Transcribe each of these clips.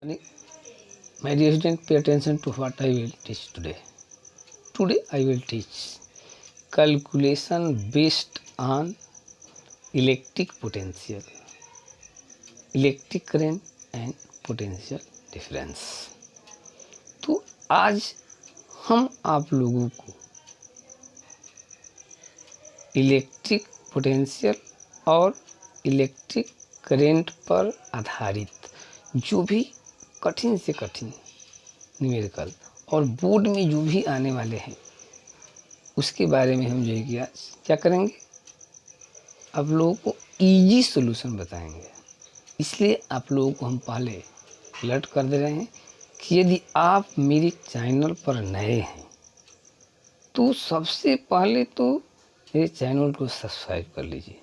My dear student, pay attention to what I will teach today. Today I will teach calculation based on electric potential, electric current and potential difference. तो आज हम आप लोगों को electric potential और electric current पर आधारित जो भी कठिन से कठिन न्यूमेरिकल और बोर्ड में जो भी आने वाले हैं उसके बारे में हम जो है कि आज क्या करेंगे, आप लोगों को इजी सॉल्यूशन बताएंगे। इसलिए आप लोगों को हम पहले अलर्ट कर दे रहे हैं कि यदि आप मेरे चैनल पर नए हैं तो सबसे पहले तो मेरे चैनल को सब्सक्राइब कर लीजिए,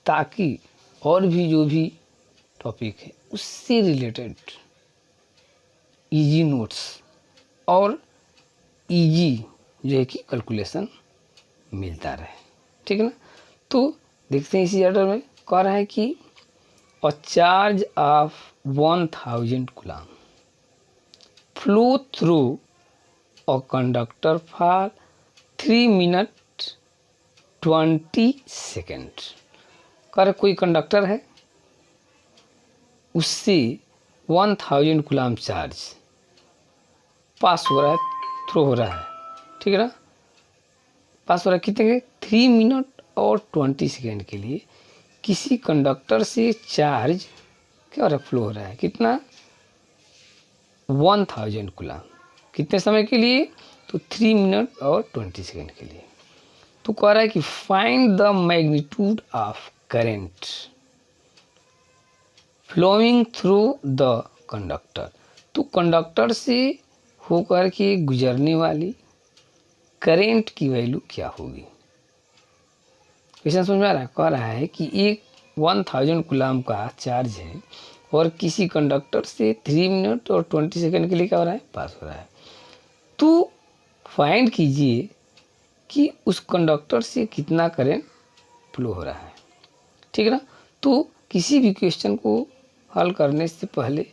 ताकि और भी जो भी टॉपिक है उससे रिलेटेड इजी नोट्स और इजी जो है कि कैलकुलेशन मिलता रहे, ठीक है ना। तो देखते हैं इसी ऑर्डर में कह रहा है कि a charge of 1000 coulomb flow through a conductor for 3 minute 20 second. कर कोई कंडक्टर है, उससे 1000 कूलम चार्ज पास हो रहा है, थ्रो हो रहा है, ठीक है ना। पास हो रहा है कितने के 3 मिनट और 20 सेकेंड के लिए किसी कंडक्टर से चार्ज क्या हो रहा है, फ्लो हो रहा है कितना 1000 कूलम। कितने समय के लिए, तो 3 मिनट और 20 सेकेंड के लिए। तो कह रहा है कि find the magnitude of current flowing through the conductor. तो कंडक्टर से होकर के गुजरने वाली करंट की वैल्यू क्या होगी। क्वेश्चन समझ में आ रहा है। कह रहा है कि एक 1000 कूलम का चार्ज है और किसी कंडक्टर से 3 मिनट और 20 सेकेंड के लिए क्या हो रहा है, पास हो रहा है। तो फाइंड कीजिए कि उस कंडक्टर से कितना करंट फ्लो हो रहा है, ठीक है ना। तो किसी भी क्वेश्चन को हल करने से पहले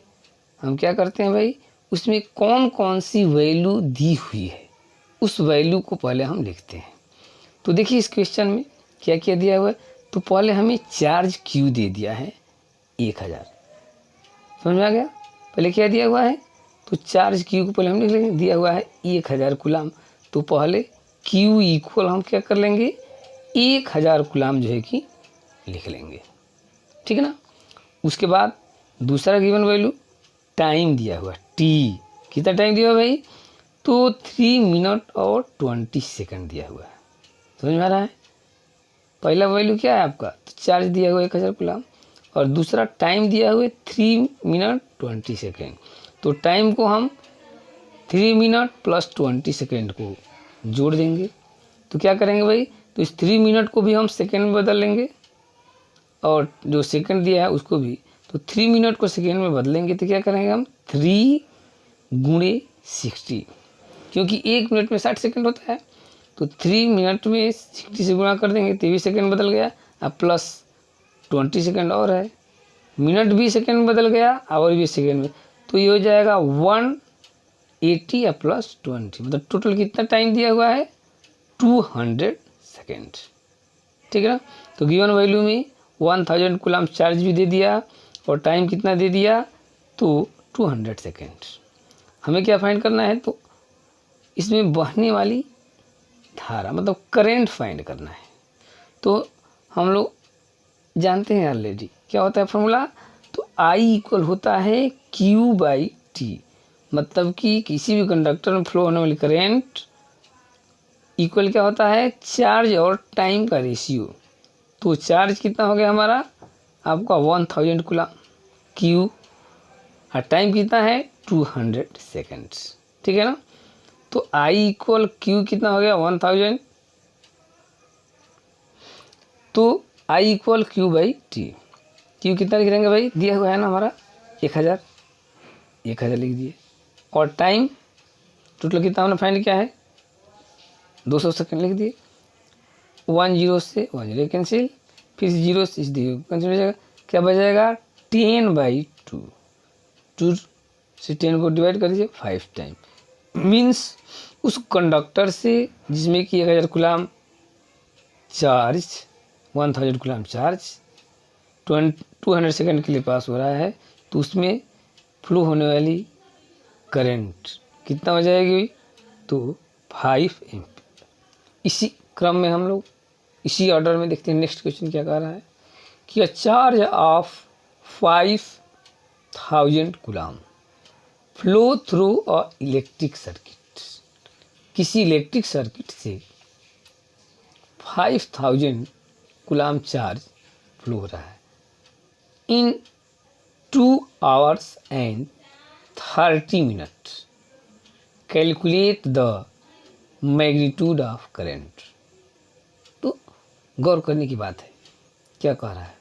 हम क्या करते हैं भाई, उसमें कौन कौन सी वैल्यू दी हुई है उस वैल्यू को पहले हम लिखते हैं। तो देखिए इस क्वेश्चन में क्या क्या दिया हुआ है। तो पहले हमें चार्ज क्यू दे दिया है 1000, समझ में आ गया। पहले क्या दिया हुआ है, तो चार्ज क्यू को पहले हम लिख लेंगे, दिया हुआ है 1000 कूलम। तो पहले क्यू इक्वल हम क्या कर लेंगे, 1000 कूलम जो है कि लिख लेंगे, ठीक है ना। उसके बाद दूसरा गिवन वैल्यू टाइम दिया हुआ टी, कितना टाइम दिया हुआ भाई, तो 3 मिनट और 20 सेकंड दिया हुआ है, समझ में आ रहा है। पहला वैल्यू क्या है आपका, तो चार्ज दिया हुआ 1000 कूलम और दूसरा टाइम दिया हुआ 3 मिनट 20 सेकंड। तो टाइम को हम 3 मिनट प्लस 20 सेकेंड को जोड़ देंगे। तो क्या करेंगे भाई, तो इस 3 मिनट को भी हम सेकेंड में बदल लेंगे और जो सेकंड दिया है उसको भी, तो 3 मिनट को सेकेंड में बदलेंगे। तो क्या करेंगे हम 3 गुणे 60, क्योंकि 1 मिनट में 60 सेकंड होता है। तो 3 मिनट में 60 से गुणा कर देंगे तो भी सेकंड बदल गया, अब प्लस 20 सेकंड और है, मिनट भी सेकंड में बदल गया और भी सेकंड में। तो ये हो जाएगा 180 या प्लस 20, मतलब टोटल कितना टाइम दिया हुआ है 200 सेकेंड, ठीक है ना। तो गिवन वैल्यू में 1000 कूलम चार्ज भी दे दिया और टाइम कितना दे दिया, तो 200 सेकेंड। हमें क्या फाइंड करना है, तो इसमें बहने वाली धारा मतलब करंट फाइंड करना है। तो हम लोग जानते हैं ऑलरेडी क्या होता है फॉर्मूला, तो आई इक्वल होता है क्यू बाई टी, मतलब कि किसी भी कंडक्टर में फ्लो होने वाली करंट इक्वल क्या होता है, चार्ज और टाइम का रेशियो। तो चार्ज कितना हो गया हमारा आपका 1000 कूलम क्यू और टाइम कितना है 200 सेकेंड्स, ठीक है ना। तो आई इक्वल क्यू कितना हो गया 1000, तो I equal Q by T. Q कितना लिख देंगे भाई, दिया हुआ है ना हमारा 1000 लिख दिए और टाइम टोटल कितना हमने फाइंड किया है 200 सेकेंड लिख दिए। 10 से 10 कैंसिल, फिर 0 से 0 कैंसिल हो जाएगा, क्या बच जाएगा 10/2। से 10 को डिवाइड कर दीजिए 5 टाइम, मीन्स उस कंडक्टर से जिसमें कि 1000 coulomb charge, 1000 coulomb charge 200 second के लिए पास हो रहा है, तो उसमें फ्लो होने वाली करंट कितना हो जाएगी, तो 5 एम्पीयर। इसी क्रम में हम लोग इसी ऑर्डर में देखते हैं नेक्स्ट क्वेश्चन क्या कह रहा है कि a charge of 5000 coulomb flow through a electric circuit, किसी इलेक्ट्रिक सर्किट से 5000 कूलाम चार्ज फ्लो हो रहा है इन 2 hours and 30 minutes, calculate the magnitude of current. तो गौर करने की बात है, क्या कह रहा है,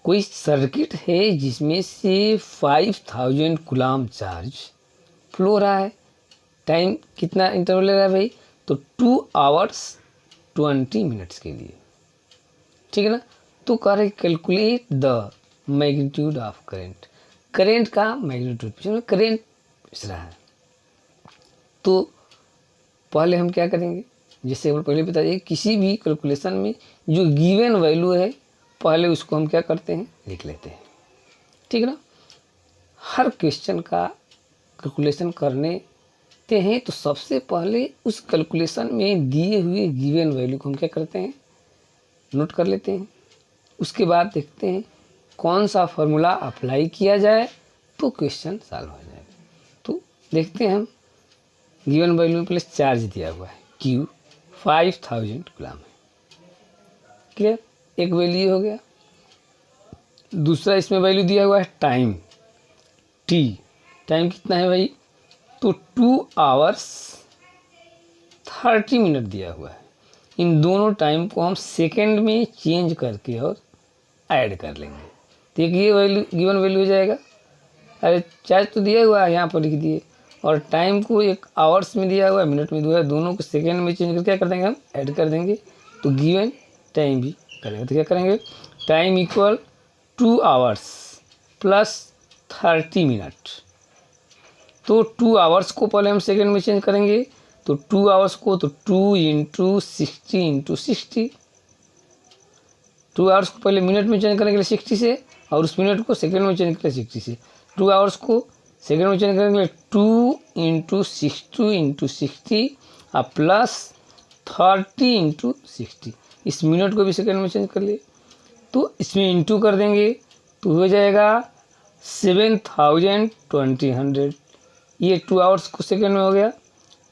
कोई सर्किट है जिसमें से 5000 कूलाम चार्ज फ्लो हो रहा है, टाइम कितना इंटरवल ले रहा है भाई, तो 2 hours 20 minutes के लिए, ठीक है ना। तो कह रहे calculate the magnitude of current, current का मैग्नीट्यूड, करेंट पूछ रहा है। तो पहले हम क्या करेंगे, जैसे हम पहले बता दिए किसी भी कैलकुलेशन में जो गिवन वैल्यू है पहले उसको हम क्या करते हैं, लिख लेते हैं, ठीक है ना। हर क्वेश्चन का कैलकुलेशन करने ते हैं तो सबसे पहले उस कैलकुलेशन में दिए हुए गिवन वैल्यू को हम क्या करते हैं, नोट कर लेते हैं। उसके बाद देखते हैं कौन सा फॉर्मूला अप्लाई किया जाए तो क्वेश्चन सॉल्व हो जाएगा। तो देखते हैं हम, गिवन वैल्यू में प्लस चार्ज दिया हुआ है Q 5000 कूलाम है, क्लियर, एक वैल्यू हो गया। दूसरा इसमें वैल्यू दिया हुआ है टाइम T, टाइम कितना है भाई, तो 2 hours 30 minutes दिया हुआ है। इन दोनों टाइम को हम सेकंड में चेंज करके और ऐड कर लेंगे, तो एक ये वैल्यू गिवन वैल्यू हो जाएगा। अरे चार्ज तो दिया हुआ है यहाँ पर लिख दिए, और टाइम को एक आवर्स में दिया हुआ है, मिनट में दिया है, दोनों को सेकंड में चेंज करके क्या कर देंगे, हम ऐड कर देंगे, तो गिवन टाइम भी करेंगे। तो क्या करेंगे, time equal 2 hours plus 30 minutes, तो 2 hours को पहले हम सेकंड में चेंज करेंगे, तो 2 hours को तो 2 × 60 × 60, 2 hours को पहले मिनट में चेंज करेंगे 60 से, और उस मिनट को सेकंड में चेंज करेंगे 60 से। 2 hours को सेकंड में चेंज करेंगे 2 × 60 × 60 और प्लस 30 × 60, इस मिनट को भी सेकंड में चेंज कर लिए, तो इसमें इंटू कर देंगे तो हो जाएगा 7000 ये 2 hours को सेकंड में हो गया,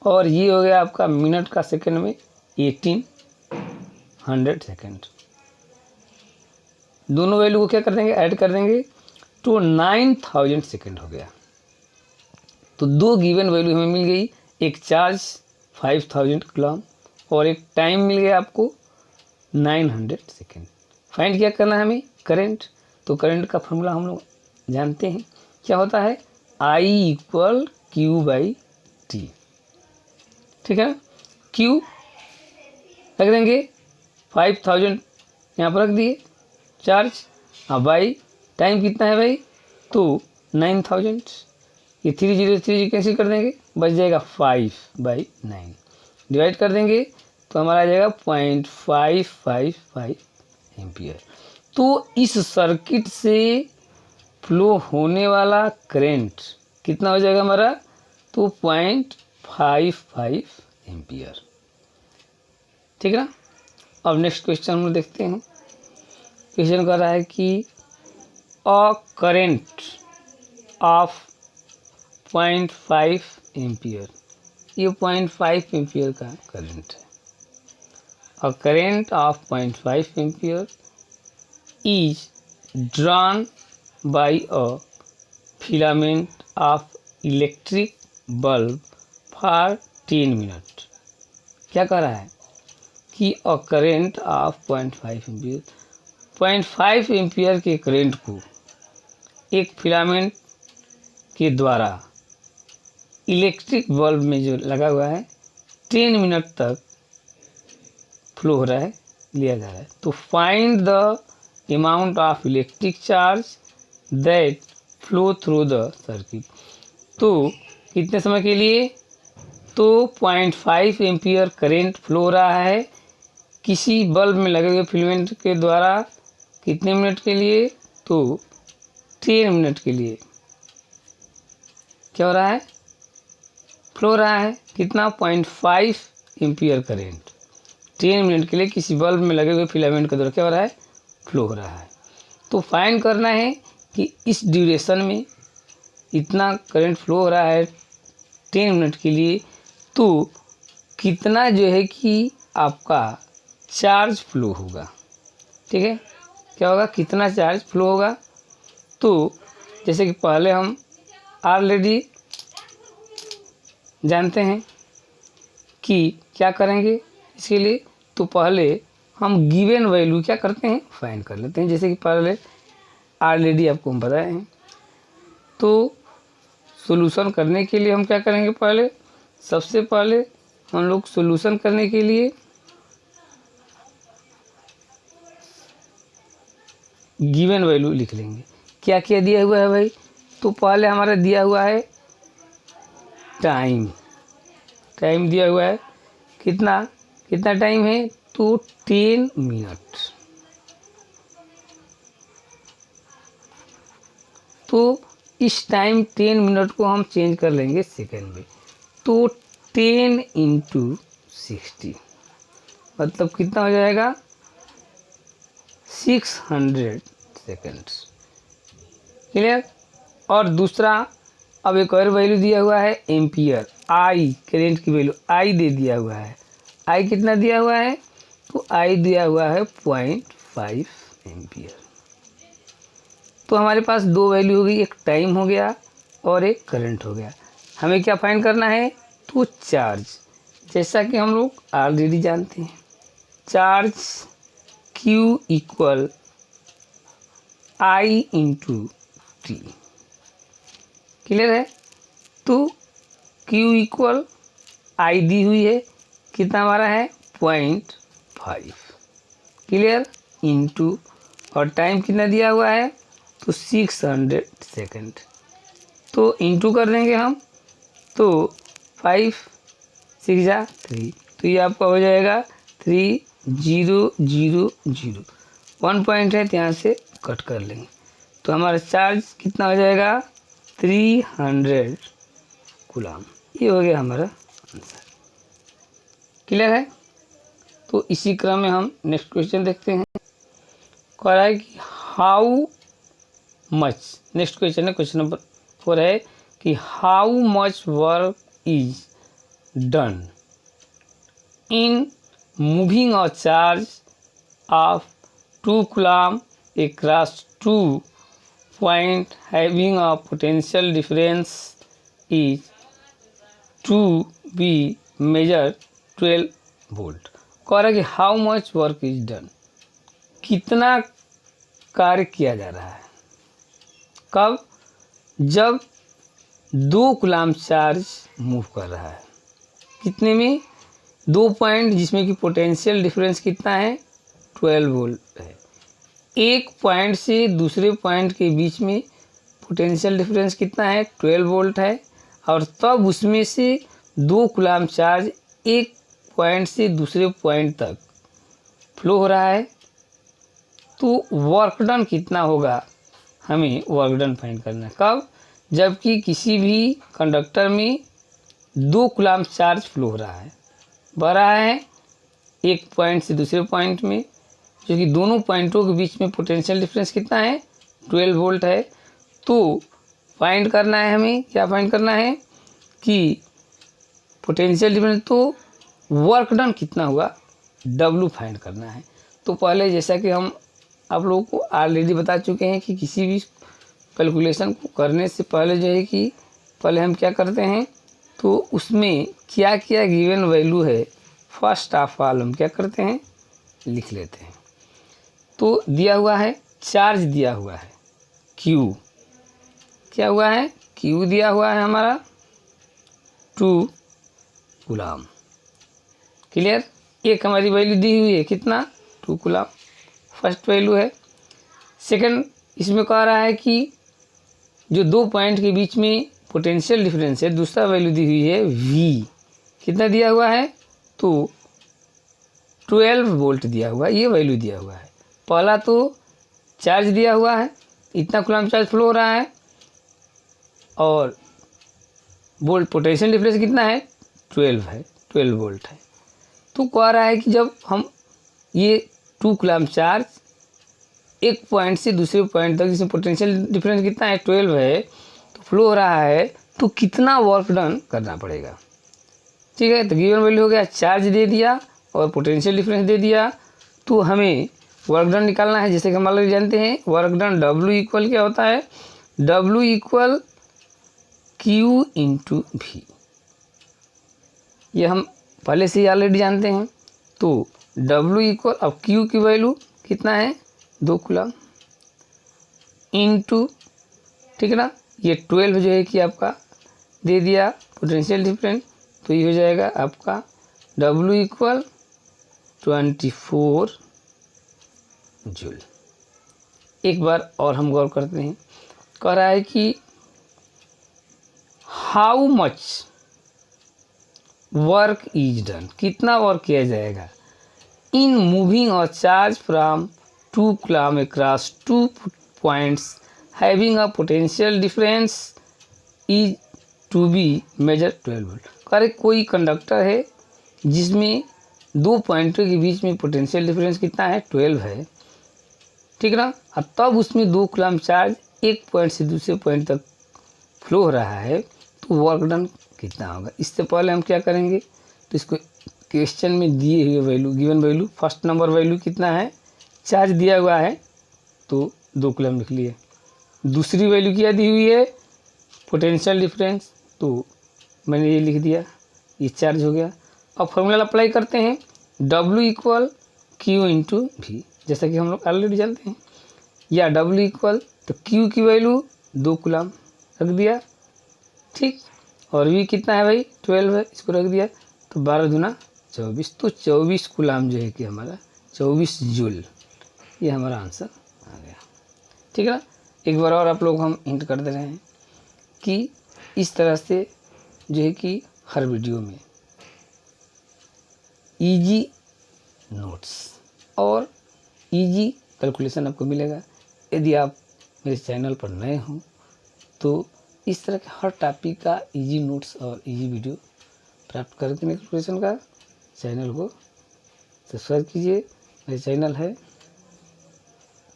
और ये हो गया आपका मिनट का सेकंड में 1800 सेकंड। दोनों वैल्यू को क्या कर देंगे, ऐड कर देंगे, तो 9000 सेकंड हो गया। तो दो गिवन वैल्यू हमें मिल गई, एक चार्ज 5000 कूलाम और एक टाइम मिल गया आपको 900 सेकंड। फाइंड क्या करना है हमें, करंट। तो करंट का फॉर्मूला हम लोग जानते हैं, क्या होता है, I = Q/T, ठीक है। Q रख देंगे, 5000 यहाँ पर रख दिए चार्ज, हाँ बाई टाइम कितना है भाई, तो 9000, ये 3 0 कैंसिल कर देंगे, बच जाएगा 5/9, डिवाइड कर देंगे तो हमारा आ जाएगा 0.555 एम्पियर। तो इस सर्किट से फ्लो होने वाला करंट कितना हो जाएगा हमारा, तो 0.55 एम्पियर, ठीक है ना। अब नेक्स्ट क्वेश्चन हम लोग देखते हैं। क्वेश्चन कर रहा है कि अ करंट ऑफ 0.5 एम्पियर, ये 0.5 एम्पियर का करंट है। A current of 0.5 ampere is drawn by a filament of electric bulb for 10 minute. क्या कह रहा है कि a current of 0.5 ampere, 0.5 ampere के करंट को एक फिलामेंट के द्वारा इलेक्ट्रिक बल्ब में जो लगा हुआ है 10 मिनट तक फ्लो हो रहा है, लिया जा रहा है। तो find the amount of electric charge that flow through the circuit. तो कितने समय के लिए, तो 0.5 एम्पियर करेंट फ्लो हो रहा है किसी बल्ब में लगे हुए फिलामेंट के द्वारा कितने मिनट के लिए, तो 10 मिनट के लिए क्या हो रहा है, फ्लो हो रहा है कितना, 0.5 एम्पियर करेंट 10 मिनट के लिए किसी बल्ब में लगे हुए फिलामेंट के द्वारा क्या हो रहा है, फ्लो हो रहा है। तो फाइंड करना है कि इस ड्यूरेशन में इतना करंट फ्लो हो रहा है 10 मिनट के लिए, तो कितना जो है कि आपका चार्ज फ्लो होगा। ठीक है, क्या होगा, कितना चार्ज फ्लो होगा। तो जैसे कि पहले हम ऑलरेडी जानते हैं कि क्या करेंगे इसके लिए, तो पहले हम गिवन वैल्यू क्या करते हैं, फाइंड कर लेते हैं। जैसे कि पहले ऑलरेडी आपको हम बताए हैं। तो सॉल्यूशन करने के लिए हम क्या करेंगे, पहले सबसे पहले हम लोग सॉल्यूशन करने के लिए गिवन वैल्यू लिख लेंगे। क्या क्या दिया हुआ है भाई, तो पहले हमारा दिया हुआ है टाइम, टाइम दिया हुआ है कितना, कितना टाइम है, तो 10 मिनट। तो इस टाइम 10 मिनट को हम चेंज कर लेंगे सेकेंड में, तो 10 × 60 मतलब कितना हो जाएगा, 600 सेकेंड्स। क्लियर। और दूसरा अब एक और वैल्यू दिया हुआ है एम्पियर, आई करेंट की वैल्यू आई दे दिया हुआ है। आई कितना दिया हुआ है, तो आई दिया हुआ है 0.5 एम्पियर। तो हमारे पास दो वैल्यू हो गई, एक टाइम हो गया और एक करंट हो गया। हमें क्या फाइंड करना है, तो चार्ज। जैसा कि हम लोग ऑलरेडी जानते हैं, charge Q = I × T। Clear है। तो Q = I दी हुई है, कितना हमारा है 0.5। क्लियर, इंटू और टाइम कितना दिया हुआ है, तो 600 सेकेंड। तो इंटू कर देंगे हम, तो 5 6 जा 3, तो ये आपका हो जाएगा 3000। 1 पॉइंट है तो यहाँ से कट कर लेंगे, तो हमारा चार्ज कितना हो जाएगा 300 कूलम। ये हो गया हमारा आंसर। क्लियर है। तो इसी क्रम में हम नेक्स्ट क्वेश्चन देखते हैं। कह रहा है कि हाउ मच, नेक्स्ट क्वेश्चन है क्वेश्चन नंबर 4 है कि how much work is done in moving a charge of 2 coulomb across 2 points having a potential difference is to be measured 12 volt. कह रहा है कि how much work is done, कितना कार्य किया जा रहा है, कब, जब 2 कूलम चार्ज मूव कर रहा है, कितने में, 2 पॉइंट जिसमें कि पोटेंशियल डिफरेंस कितना है 12 वोल्ट है। एक पॉइंट से दूसरे पॉइंट के बीच में पोटेंशियल डिफरेंस कितना है 12 वोल्ट है, और तब उसमें से 2 कूलम चार्ज एक पॉइंट से दूसरे पॉइंट तक फ्लो हो रहा है। तो वर्क डन कितना होगा, हमें वर्क डन फाइंड करना है, कब, जबकि किसी भी कंडक्टर में 2 कूलम चार्ज फ्लो हो रहा है, बह रहा है एक पॉइंट से दूसरे पॉइंट में, जो कि दोनों पॉइंटों के बीच में पोटेंशियल डिफरेंस कितना है 12 वोल्ट है। तो फाइंड करना है हमें, क्या फाइंड करना है कि पोटेंशियल डिफरेंस, तो वर्क डन कितना हुआ W फाइंड करना है। तो पहले जैसा कि हम आप लोगों को ऑलरेडी बता चुके हैं कि किसी भी कैलकुलेशन को करने से पहले जो है कि पहले हम क्या करते हैं, तो उसमें क्या क्या गिवन वैल्यू है फर्स्ट ऑफ ऑल हम क्या करते हैं, लिख लेते हैं। तो दिया हुआ है चार्ज, दिया हुआ है Q, क्या हुआ है Q दिया हुआ है हमारा 2 कूलम। क्लियर, एक हमारी वैल्यू दी हुई है कितना 2 कूलम, फर्स्ट वैल्यू है। सेकंड इसमें कह रहा है कि जो 2 पॉइंट के बीच में पोटेंशियल डिफरेंस है, दूसरा वैल्यू दी हुई है V, कितना दिया हुआ है, तो 12 वोल्ट दिया हुआ है, ये वैल्यू दिया हुआ है। पहला तो चार्ज दिया हुआ है, इतना कूलम्ब चार्ज फ्लो हो रहा है, और वोल्ट पोटेंशियल डिफरेंस कितना है, 12 है, 12 वोल्ट है। तो कह रहा है कि जब हम ये 2 कूलम्ब चार्ज एक पॉइंट से दूसरे पॉइंट तक, जिसमें पोटेंशियल डिफरेंस कितना है, 12 है, तो फ्लो हो रहा है, तो कितना वर्क डन करना पड़ेगा। ठीक है, तो गिवन वैल्यू हो गया, चार्ज दे दिया और पोटेंशियल डिफरेंस दे दिया, तो हमें वर्क डन निकालना है। जैसे कि हम ऑलरेडी जानते हैं वर्क डन W इक्वल क्या होता है, W equal Q into V, ये हम पहले से ही ऑलरेडी जानते हैं। तो W इक्वल, अब Q की वैल्यू कितना है, 2 कूलम्ब इंटू, ठीक है ना, ये 12 जो है कि आपका दे दिया पोटेंशियल डिफरेंस, तो ये हो जाएगा आपका W इक्वल 24 जूल। एक बार और हम गौर करते हैं, कह रहा है कि how much work is done, कितना वर्क किया जाएगा, इन मूविंग और charge from 2 coulomb across 2 points having a potential difference is to be measure 12 volt. कह रहे कोई कंडक्टर है जिसमें 2 पॉइंटों के बीच में पोटेंशियल डिफरेंस कितना है, 12 है, ठीक है ना, और तब उसमें 2 कूलम्ब चार्ज एक पॉइंट से दूसरे पॉइंट तक फ्लो हो रहा है, तो वर्क डन कितना होगा। इससे पहले हम क्या करेंगे, तो इसको क्वेश्चन में दिए हुए value, given value, first number value कितना है, चार्ज दिया हुआ है, तो 2 कूलम्ब लिख लिए। दूसरी वैल्यू क्या दी हुई है, पोटेंशियल डिफरेंस, तो मैंने ये लिख दिया, ये चार्ज हो गया। अब फॉर्मूला अप्लाई करते हैं, W equal Q into V, जैसा कि हम लोग ऑलरेडी जानते हैं, या W इक्वल, तो Q की वैल्यू 2 कूलम्ब रख दिया, ठीक, और V कितना है भाई, 12 है, इसको रख दिया, तो 12 दूना 24, तो 24 कूलम्ब जो है कि हमारा 24 जूल, ये हमारा आंसर आ गया। ठीक है ना, एक बार और आप लोग हम हिंट कर दे रहे हैं कि इस तरह से जो है कि हर वीडियो में इजी नोट्स और इजी कैलकुलेशन आपको मिलेगा। यदि आप मेरे चैनल पर नए हों तो इस तरह के हर टॉपिक का इजी नोट्स और इजी वीडियो प्राप्त करने के लिए कैलकुलेशन का चैनल को सब्सक्राइब कीजिए। मेरा चैनल है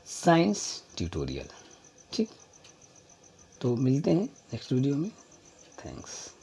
साइंस ट्यूटोरियल। ठीक, तो मिलते हैं नेक्स्ट वीडियो में। थैंक्स।